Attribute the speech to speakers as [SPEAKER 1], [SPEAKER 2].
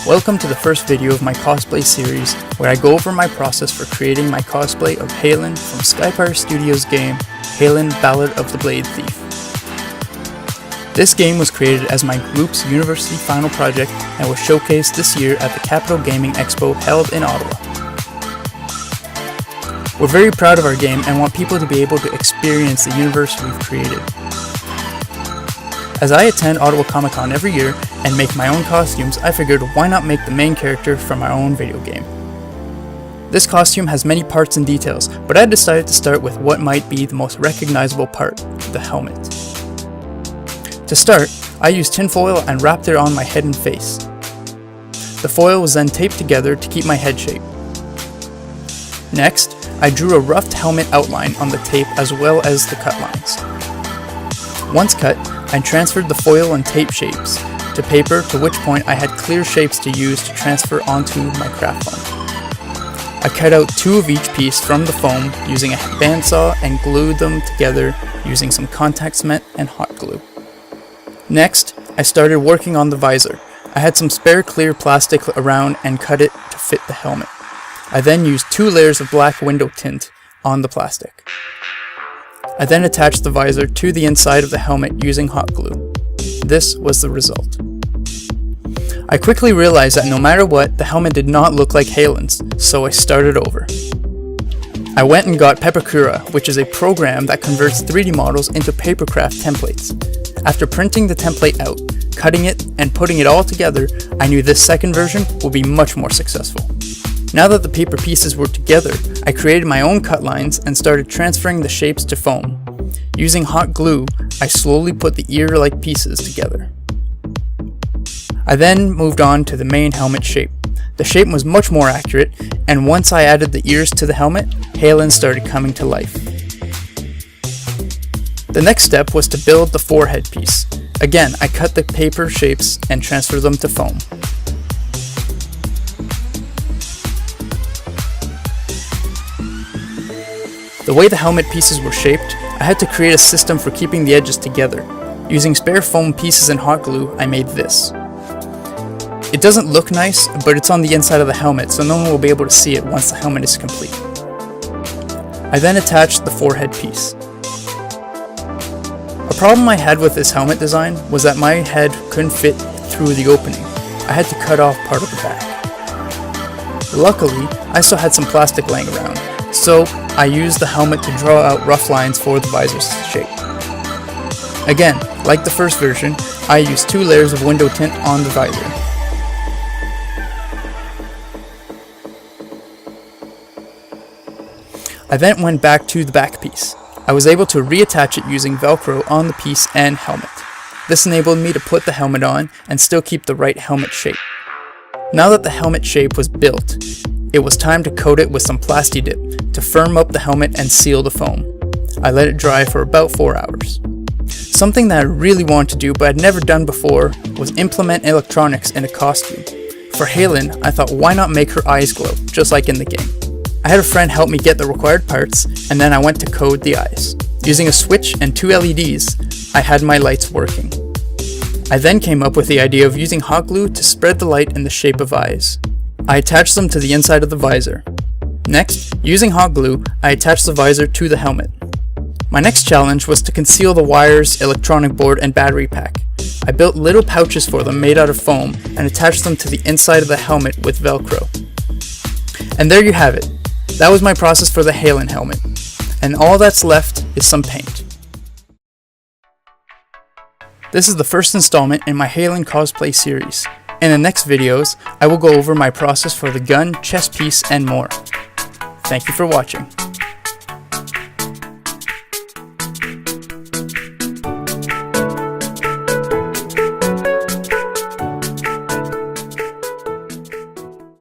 [SPEAKER 1] Welcome to the first video of my cosplay series, where I go over my process for creating my cosplay of Halen from Skyfire Studios' game, Halen Ballad of the Blade Thief. This game was created as my group's university final project and was showcased this year at the Capital Gaming Expo held in Ottawa. We're very proud of our game and want people to be able to experience the universe we've created. As I attend Ottawa Comic Con every year and make my own costumes, I figured why not make the main character from my own video game. This costume has many parts and details, but I decided to start with what might be the most recognizable part, the helmet. To start, I used tinfoil and wrapped it on my head and face. The foil was then taped together to keep my head shape. Next, I drew a rough helmet outline on the tape as well as the cut lines. Once cut, I transferred the foil and tape shapes to paper, to which point I had clear shapes to use to transfer onto my craft foam. I cut out 2 of each piece from the foam using a bandsaw and glued them together using some contact cement and hot glue. Next, I started working on the visor. I had some spare clear plastic around and cut it to fit the helmet. I then used 2 layers of black window tint on the plastic. I then attached the visor to the inside of the helmet using hot glue. This was the result. I quickly realized that no matter what, the helmet did not look like Halen's, so I started over. I went and got Pepakura, which is a program that converts 3D models into papercraft templates. After printing the template out, cutting it, and putting it all together, I knew this second version would be much more successful. Now that the paper pieces were together, I created my own cut lines and started transferring the shapes to foam. Using hot glue, I slowly put the ear-like pieces together. I then moved on to the main helmet shape. The shape was much more accurate, and once I added the ears to the helmet, Halen started coming to life. The next step was to build the forehead piece. Again, I cut the paper shapes and transferred them to foam. The way the helmet pieces were shaped, I had to create a system for keeping the edges together. Using spare foam pieces and hot glue, I made this. It doesn't look nice, but it's on the inside of the helmet, so no one will be able to see it once the helmet is complete. I then attached the forehead piece. A problem I had with this helmet design was that my head couldn't fit through the opening. I had to cut off part of the back. Luckily, I still had some plastic laying around, so I used the helmet to draw out rough lines for the visor's shape. Again, like the first version, I used 2 layers of window tint on the visor. I then went back to the back piece. I was able to reattach it using Velcro on the piece and helmet. This enabled me to put the helmet on and still keep the right helmet shape. Now that the helmet shape was built, it was time to coat it with some Plasti-Dip to firm up the helmet and seal the foam. I let it dry for about 4 hours. Something that I really wanted to do but had never done before was implement electronics in a costume. For Halen, I thought why not make her eyes glow, just like in the game. I had a friend help me get the required parts, and then I went to code the eyes. Using a switch and 2 LEDs, I had my lights working. I then came up with the idea of using hot glue to spread the light in the shape of eyes. I attached them to the inside of the visor. Next, using hot glue, I attached the visor to the helmet. My next challenge was to conceal the wires, electronic board, and battery pack. I built little pouches for them made out of foam and attached them to the inside of the helmet with Velcro. And there you have it. That was my process for the Halen helmet. And all that's left is some paint. This is the first installment in my Halen Cosplay series. In the next videos, I will go over my process for the gun, chest piece, and more. Thank you for watching.